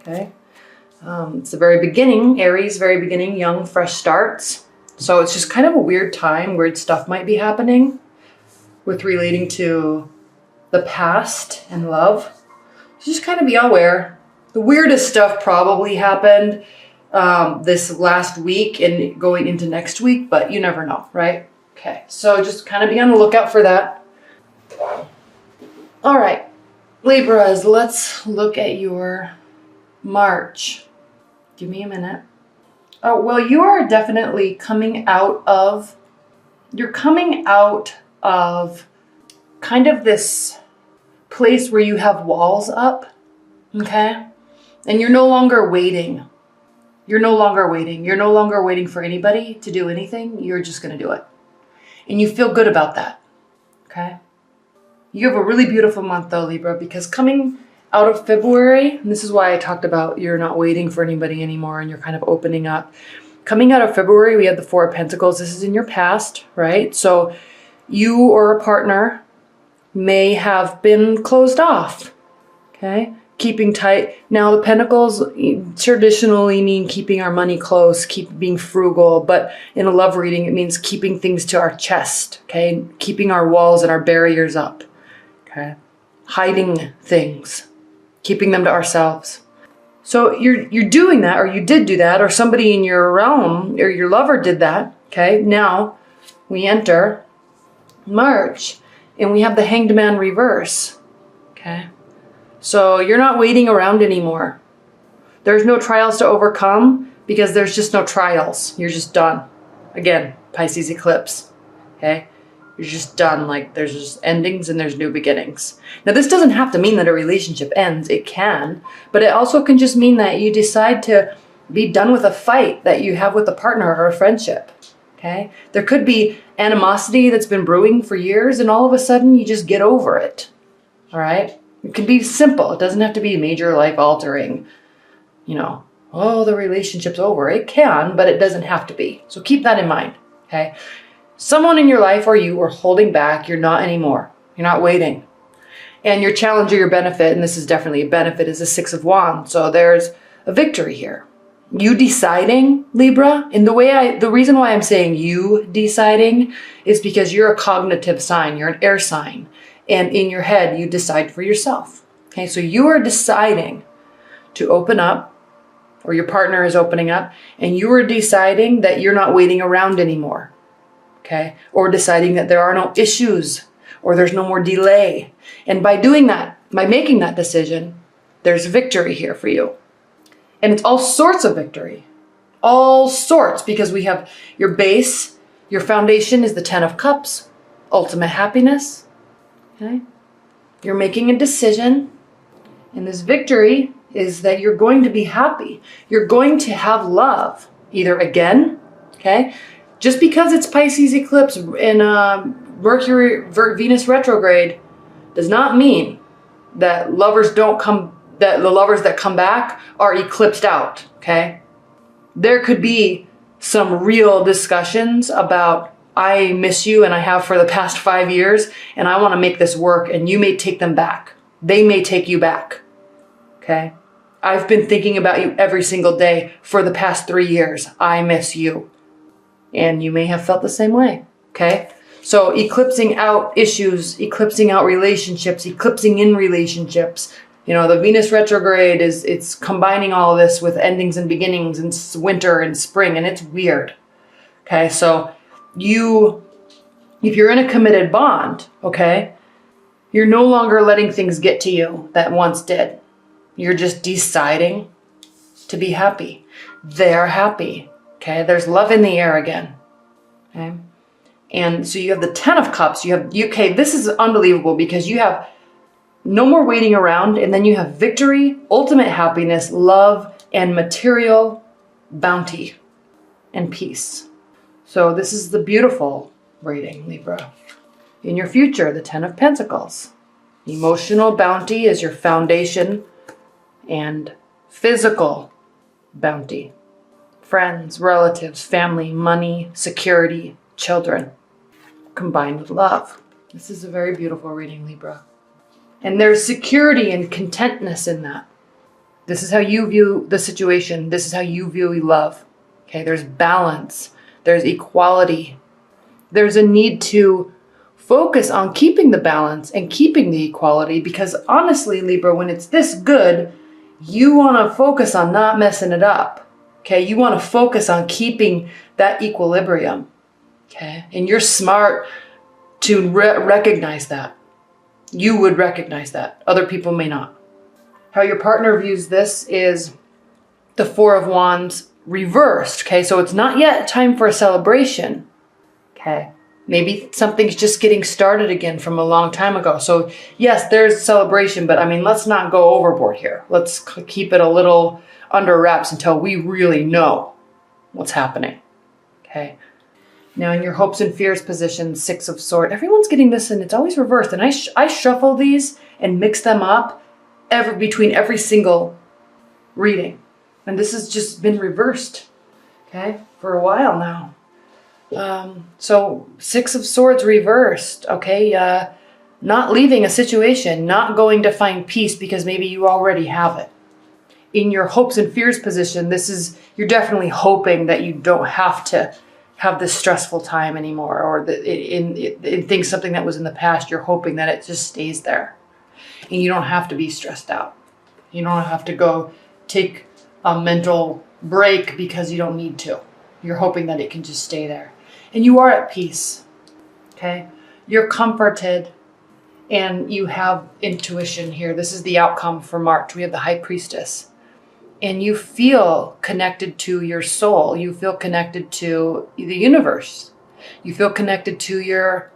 okay? It's the very beginning, Aries, very beginning, young, fresh starts. So it's just kind of a weird time, weird stuff might be happening with relating to the past and love. So just kind of be aware. The weirdest stuff probably happened this last week and going into next week, but you never know, right? Okay, so just kind of be on the lookout for that. All right, Libras, let's look at your March. Give me a minute. Oh, well, you are definitely coming out of, you're coming out of kind of this place where you have walls up, okay? And you're no longer waiting. You're no longer waiting. You're no longer waiting for anybody to do anything. You're just going to do it. And you feel good about that, okay? You have a really beautiful month though, Libra, because coming out of February, and this is why I talked about you're not waiting for anybody anymore and you're kind of opening up. Coming out of February, we had the Four of Pentacles. This is in your past, right? So you or a partner may have been closed off, okay? Keeping tight. Now the Pentacles traditionally mean keeping our money close, being frugal, but in a love reading, it means keeping things to our chest, okay? Keeping our walls and our barriers up, okay? Hiding things, keeping them to ourselves. So you're doing that, or you did do that, or somebody in your realm or your lover did that, okay? Now we enter March and we have the Hanged Man reverse, okay? So you're not waiting around anymore. There's no trials to overcome because there's just no trials. You're just done. Again, Pisces eclipse, okay? You're just done. Like there's just endings and there's new beginnings. Now this doesn't have to mean that a relationship ends. It can, but it also can just mean that you decide to be done with a fight that you have with a partner or a friendship, okay? There could be animosity that's been brewing for years and all of a sudden you just get over it, all right? It can be simple. It doesn't have to be major life altering, you know, oh, the relationship's over. It can, but it doesn't have to be. So keep that in mind, okay? Someone in your life or you are holding back. You're not anymore. You're not waiting. And your challenge or your benefit, and this is definitely a benefit, is the Six of Wands. So there's a victory here. You deciding, Libra, and the reason why I'm saying you deciding is because you're a cognitive sign. You're an air sign. And in your head, you decide for yourself. Okay, so you are deciding to open up, or your partner is opening up, and you are deciding that you're not waiting around anymore. Okay, or deciding that there are no issues, or there's no more delay. And by doing that, by making that decision, there's victory here for you. And it's all sorts of victory. All sorts, because we have your base, your foundation is the Ten of Cups, ultimate happiness. Okay, you're making a decision, and this victory is that you're going to be happy. You're going to have love, either again, okay? Just because it's Pisces eclipse in Venus retrograde does not mean that the lovers that come back are eclipsed out, okay? There could be some real discussions about, I miss you and I have for the past 5 years and I want to make this work, and you may take them back. They may take you back, okay? I've been thinking about you every single day for the past 3 years. I miss you. And you may have felt the same way, okay? So eclipsing out issues, eclipsing out relationships, eclipsing in relationships. You know, the Venus retrograde it's combining all of this with endings and beginnings and winter and spring, and it's weird, okay? So if you're in a committed bond, okay, you're no longer letting things get to you that once did. You're just deciding to be happy. They're happy, okay? There's love in the air again, okay? And so you have the Ten of Cups. Okay, this is unbelievable because you have no more waiting around, and then you have victory, ultimate happiness, love, and material bounty and peace. So this is the beautiful reading, Libra. In your future, the Ten of Pentacles. Emotional bounty is your foundation, and physical bounty. Friends, relatives, family, money, security, children, combined with love. This is a very beautiful reading, Libra. And there's security and contentness in that. This is how you view the situation. This is how you view love. Okay, there's balance. There's equality. There's a need to focus on keeping the balance and keeping the equality, because honestly, Libra, when it's this good, you want to focus on not messing it up. Okay, you want to focus on keeping that equilibrium. Okay, and you're smart to recognize that. You would recognize that. Other people may not. How your partner views this is the Four of Wands reversed. Okay, so it's not yet time for a celebration. Okay, maybe something's just getting started again from a long time ago. So yes, there's celebration, but I mean, let's not go overboard here. Let's keep it a little under wraps until we really know what's happening. Okay. Now in your hopes and fears position, Six of Swords, everyone's getting this and it's always reversed. And I shuffle these and mix them up between every single reading. And this has just been reversed, okay, for a while now. So Six of Swords reversed, okay, not leaving a situation, not going to find peace because maybe you already have it. In your hopes and fears position, you're definitely hoping that you don't have to have this stressful time anymore, or in things, something that was in the past, you're hoping that it just stays there. And you don't have to be stressed out. You don't have to go take a mental break because you don't need to. You're hoping that it can just stay there. And you are at peace, okay? You're comforted and you have intuition here. This is the outcome for March. We have the High Priestess. And you feel connected to your soul. You feel connected to the universe. You feel connected to your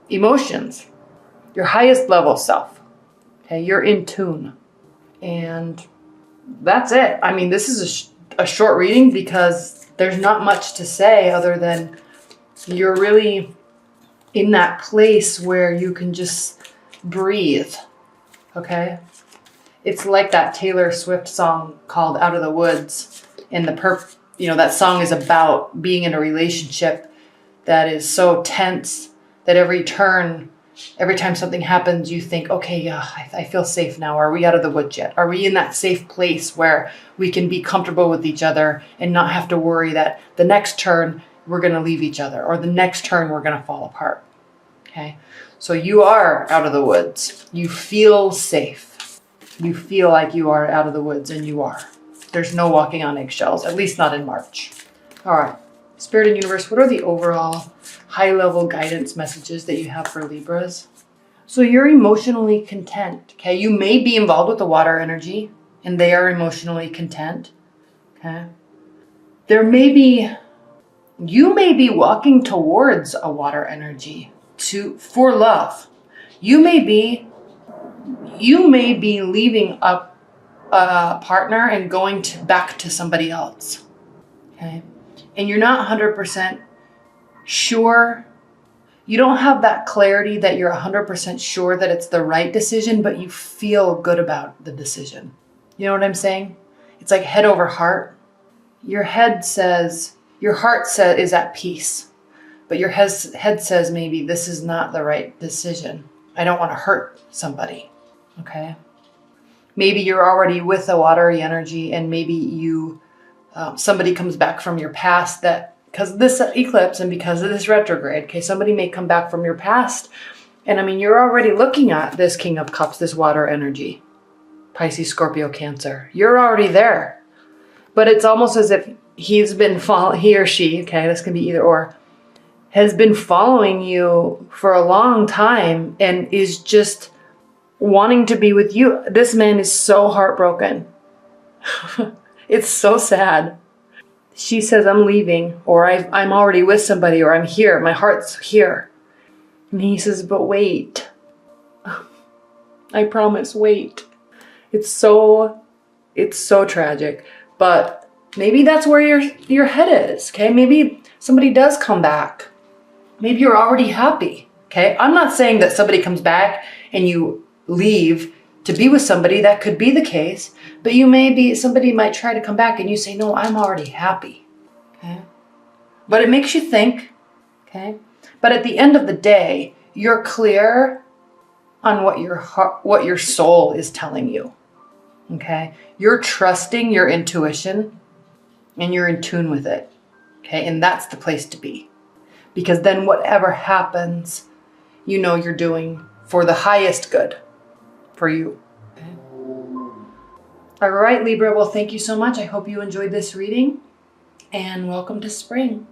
emotions, your highest level self. Okay, you're in tune. And that's it. I mean, this is a short reading because there's not much to say other than you're really in that place where you can just breathe. Okay? It's like that Taylor Swift song called Out of the Woods. And that song is about being in a relationship that is so tense that every time something happens, you think, okay, yeah, I feel safe now. Are we out of the woods yet? Are we in that safe place where we can be comfortable with each other and not have to worry that the next turn we're going to leave each other, or the next turn we're going to fall apart? Okay. So you are out of the woods. You feel safe. You feel like you are out of the woods, and you are. There's no walking on eggshells, at least not in March. All right. Spirit and universe, what are the overall high-level guidance messages that you have for Libras? So you're emotionally content, okay? You may be involved with the water energy, and they are emotionally content, okay? You may be walking towards a water energy for love. You may be leaving a partner and going back to somebody else, okay? And you're not 100% sure. You don't have that clarity that you're 100% sure that it's the right decision, but you feel good about the decision. You know what I'm saying? It's like head over heart. Your heart says is at peace, but your head says maybe this is not the right decision. I don't want to hurt somebody, okay? Maybe you're already with a watery energy, and maybe somebody comes back from your past because of this eclipse and because of this retrograde, okay, somebody may come back from your past. And I mean, you're already looking at this King of Cups, this water energy, Pisces, Scorpio, Cancer. You're already there. But it's almost as if he or she, okay, this can be either or, has been following you for a long time and is just wanting to be with you. This man is so heartbroken. It's so sad. She says, I'm leaving, or I'm already with somebody, or I'm here. My heart's here. And he says, but wait. I promise, wait. It's so tragic. But maybe that's where your head is, okay? Maybe somebody does come back. Maybe you're already happy, okay? I'm not saying that somebody comes back and you leave to be with somebody. That could be the case. But somebody might try to come back and you say, no, I'm already happy, okay? But it makes you think, okay? But at the end of the day, you're clear on what your soul is telling you, Okay? You're trusting your intuition and you're in tune with it. Okay? And that's the place to be. Because then whatever happens, you know you're doing for the highest good for you. Okay? All right, Libra. Well, thank you so much. I hope you enjoyed this reading, and welcome to spring.